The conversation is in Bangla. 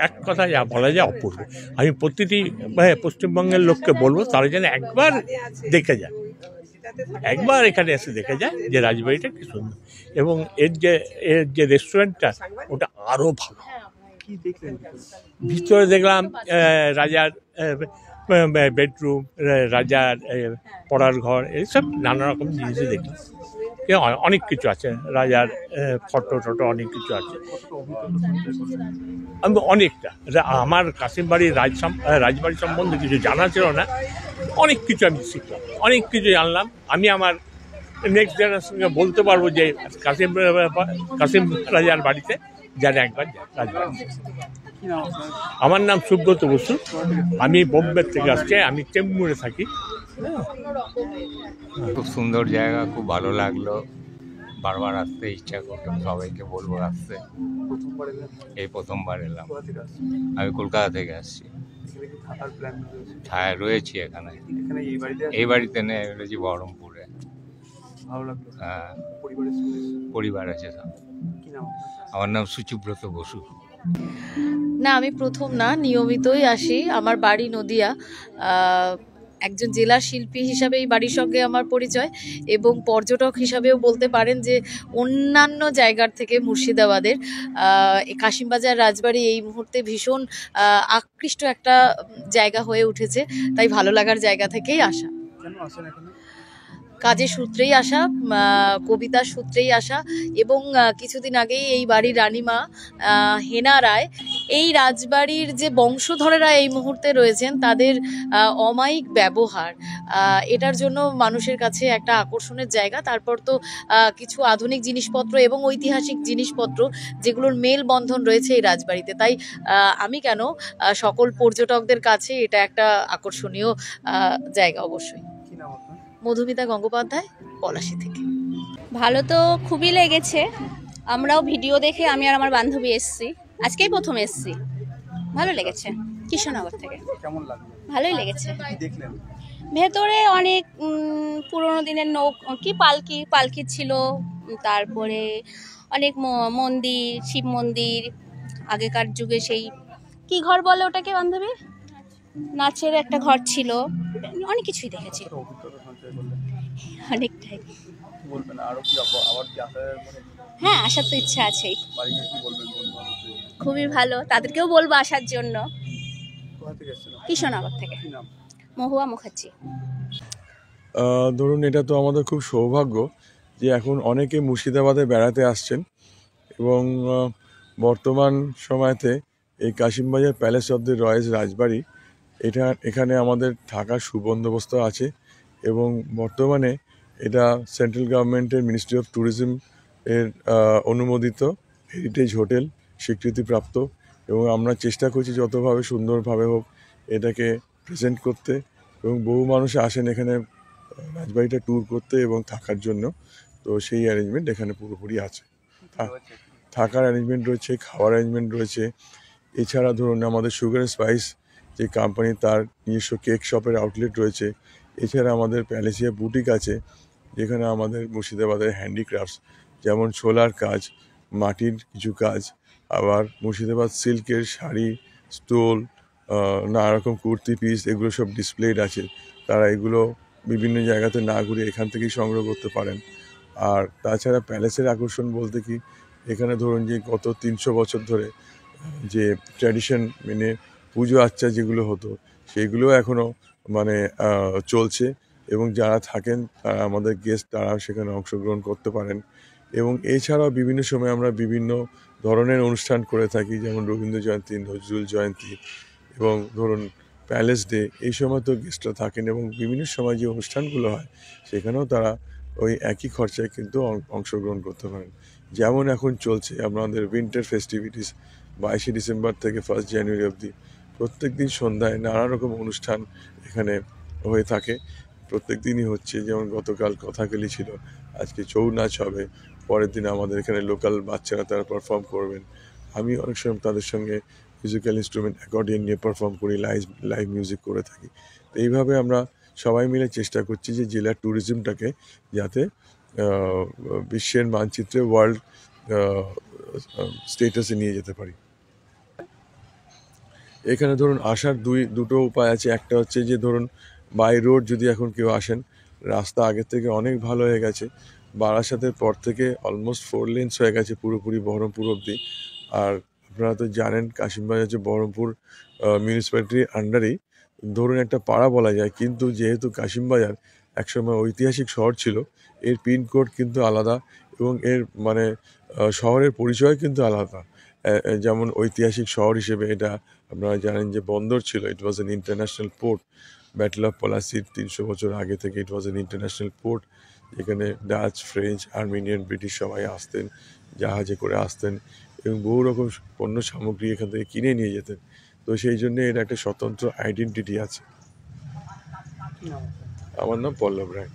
এক কথা যা বলা যায় অপূর্ব। আমি প্রতিটি পশ্চিমবঙ্গের লোককে বলবো তারা যেন একবার দেখে যায়, একবার এখানে এসে দেখে যায় যে রাজবাড়িটা কি সুন্দর, এবং এর যে রেস্টুরেন্টটা ওটা আরও ভালো। ভিতরে দেখলাম রাজার বেডরুম, রাজার পড়ার ঘর, এইসব নানা রকম জিনিসই দেখলাম। অনেক কিছু আছে, রাজার ফটো টটো অনেক কিছু আছে। আমি অনেকটা আমার কাশিমবাড়ির রাজবাড়ি সম্বন্ধে কিছু জানা ছিল না, অনেক কিছু আমি শিখলাম, অনেক কিছু জানলাম। আমি আমার নেক্সট জেনারেশনকে বলতে পারবো যে কাশিম রাজার বাড়িতে যেন একবার যায় রাজবাড়ি। আমার নাম সুব্রত বসু, আমি বোম্বে থেকে আসছি, আমি চেম্বুরে থাকি। খুব সুন্দর জায়গা, খুব ভালো লাগলো, বারবার আসতে ইচ্ছা করতো, সবাইকে বলবো আসতে। এই প্রথমবার এলাম। আমি কলকাতা থেকে আসছি। হ্যাঁ, রয়েছি এখানে। এই বাড়িতে নেই, রয়েছি বহরমপুরে। হ্যাঁ, পরিবার আছে সব। আমার নাম সুচিব্রত বসু। না, আমি প্রথম না, নিয়মিতই আসি। আমার বাড়ি নদিয়া। একজন জেলা শিল্পী হিসাবে এই বাড়ির সঙ্গে আমার পরিচয়, এবং পর্যটক হিসাবেও বলতে পারেন যে অন্যান্য জায়গার থেকে মুর্শিদাবাদের কাশিমবাজার রাজবাড়ি এই মুহূর্তে ভীষণ আকৃষ্ট একটা জায়গা হয়ে উঠেছে। তাই ভালো লাগার জায়গা থেকেই আসা। কাজের সূত্রেই আসা, কবিতার সূত্রেই আসা, এবং কিছুদিন আগেই এই বাড়ির রানীমা হেনা রায়, এই রাজবাড়ির যে বংশধরেরা এই মুহূর্তে রয়েছেন তাদের অমায়িক ব্যবহার, এটার জন্য মানুষের কাছে একটা আকর্ষণের জায়গা। তারপর তো কিছু আধুনিক জিনিসপত্র এবং ঐতিহাসিক জিনিসপত্র যেগুলোর মেলবন্ধন রয়েছে এই রাজবাড়িতে। তাই আমি কেন, সকল পর্যটকদের কাছে এটা একটা আকর্ষণীয় জায়গা অবশ্যই। মধুমিতা গঙ্গোপাধ্যায়, পলাশী থেকে। ভালো তো খুবই লেগেছে। আমরাও ভিডিও দেখে আমি আর আমার বান্ধবী এসছি, আজকেই প্রথম এসছি। ভালো লেগেছে। কৃষ্ণনগর থেকে। কেমন লাগলো? ভালোই লেগেছে। কি দেখলেন? ভেতরে অনেক পুরোনো দিনের পালকি ছিল, তারপরে অনেক মন্দির, শিব মন্দির, আগেকার যুগে সেই কি ঘর বলে ওটাকে বান্ধবী, নাচের একটা ঘর ছিল, অনেক কিছুই দেখেছি। অনেকটাই। হ্যাঁ, আসার তো ইচ্ছা আছেই। খুবই ভালো, তাদেরকেও বলবো আসার জন্য। কৃষ্ণনগর থেকে। মহুয়া মুখার্জি। ধরুন, এটা তো আমাদের খুব সৌভাগ্য যে এখন অনেকে মুর্শিদাবাদে বেড়াতে আসছেন, এবং বর্তমান সময়তে এই Kasimbazar palace of the royal রাজবাড়ি, এখানে আমাদের থাকার সুবন্দোবস্ত আছে, এবং বর্তমানে এটা সেন্ট্রাল গভর্নমেন্টের মিনিস্ট্রি অফ ট্যুরিজম এর অনুমোদিত হেরিটেজ হোটেল, স্বীকৃতিপ্রাপ্ত, এবং আমরা চেষ্টা করছি যতভাবে সুন্দরভাবে হোক এটাকে প্রেজেন্ট করতে, এবং বহু মানুষ আসেন এখানে রাজবাড়িটা ট্যুর করতে এবং থাকার জন্য। তো সেই অ্যারেঞ্জমেন্ট এখানে পুরোপুরি আছে, থাকার অ্যারেঞ্জমেন্ট রয়েছে, খাওয়ার অ্যারেঞ্জমেন্ট রয়েছে। এছাড়া ধরুন আমাদের সুগার স্পাইস যে কোম্পানি, তার নিজস্ব কেক শপের আউটলেট রয়েছে। এছাড়া আমাদের প্যালেসিয়া বুটিক আছে, যেখানে আমাদের মুর্শিদাবাদের হ্যান্ডিক্রাফটস, যেমন ছোলার কাজ, মাটির কিছু কাজ, আবার মুর্শিদাবাদ সিল্কের শাড়ি, স্টোল, নানা রকম কুর্তি পিস, এগুলো সব ডিসপ্লেড আছে। তারা এগুলো বিভিন্ন জায়গাতে না ঘুরে এখান থেকেই সংগ্রহ করতে পারেন। আর তাছাড়া প্যালেসের আকর্ষণ বলতে কি, এখানে ধরুন যে গত 300 বছর ধরে যে ট্র্যাডিশন মেনে পুজো আচ্চা যেগুলো হতো, সেগুলো এখনও চলছে, এবং যারা থাকেন তারা আমাদের গেস্ট, তারা সেখানে অংশগ্রহণ করতে পারেন। এবং এছাড়াও বিভিন্ন সময় আমরা বিভিন্ন ধরনের অনুষ্ঠান করে থাকি, যেমন রবীন্দ্র জয়ন্তী, নজরুল জয়ন্তী, এবং ধরুন প্যালেস ডে, এই সময় তো গেস্টরা থাকেন, এবং বিভিন্ন সময় যে অনুষ্ঠানগুলো হয় সেখানেও তারা ওই একই খরচায় কিন্তু অংশগ্রহণ করতে পারেন। যেমন এখন চলছে আমাদের উইন্টার ফেস্টিভিটিস, 22শে ডিসেম্বর থেকে 1 জানুয়ারি অবধি প্রত্যেক দিন সন্ধ্যায় নানা রকম অনুষ্ঠান এখানে হয়ে থাকে, প্রত্যেক দিনই হচ্ছে। যেমন গতকাল কথাকলি ছিল, আজকে ছৌ নাচ হবে, পরের দিন আমাদের এখানে লোকাল বাচ্চারা তারা পারফর্ম করবেন। আমি অনেক সময় তাদের সঙ্গে মিউজিক্যাল ইনস্ট্রুমেন্ট অ্যাকর্ডিয়ন নিয়ে পারফর্ম করি, লাইভ মিউজিক করে থাকি। তো এইভাবে আমরা সবাই মিলে চেষ্টা করছি যে জেলার ট্যুরিজমটাকে যাতে বিশ্বের মানচিত্রে ওয়ার্ল্ড স্টেটাসে নিয়ে যেতে পারি। এখানে ধরুন আসার দুটো উপায় আছে। একটা হচ্ছে যে ধরুন বাই রোড যদি এখন কেউ আসেন, রাস্তা আগের থেকে অনেক ভালো হয়ে গেছে। বারাসাতের পর থেকে অলমোস্ট 4 লেনস হয়ে গেছে পুরোপুরি বহরমপুর অবধি। আর আপনারা তো জানেন কাশিমবাজার হচ্ছে বহরমপুর মিউনিসিপ্যালিটির আন্ডারেই ধরুন একটা পাড়া বলা যায়, কিন্তু যেহেতু কাশিমবাজার একসময় ঐতিহাসিক শহর ছিল, এর পিনকোড কিন্তু আলাদা এবং এর মানে শহরের পরিচয় কিন্তু আলাদা। যেমন ঐতিহাসিক শহর হিসেবে এটা আপনারা জানেন যে বন্দর ছিল, it was an international port. Battle of পলাশির 300 বছর আগে থেকে it was an international port, যেখানে ডাচ, ফ্রেঞ্চ, আর্মেনিয়ান, ব্রিটিশ সবাই আসতেন, জাহাজে করে আসতেন এবং বহু রকম পণ্য সামগ্রী এখান থেকে কিনে নিয়ে যেতেন। তো সেই জন্য এর একটা স্বতন্ত্র আইডেন্টিটি আছে। আমার নাম পল্লব রায়।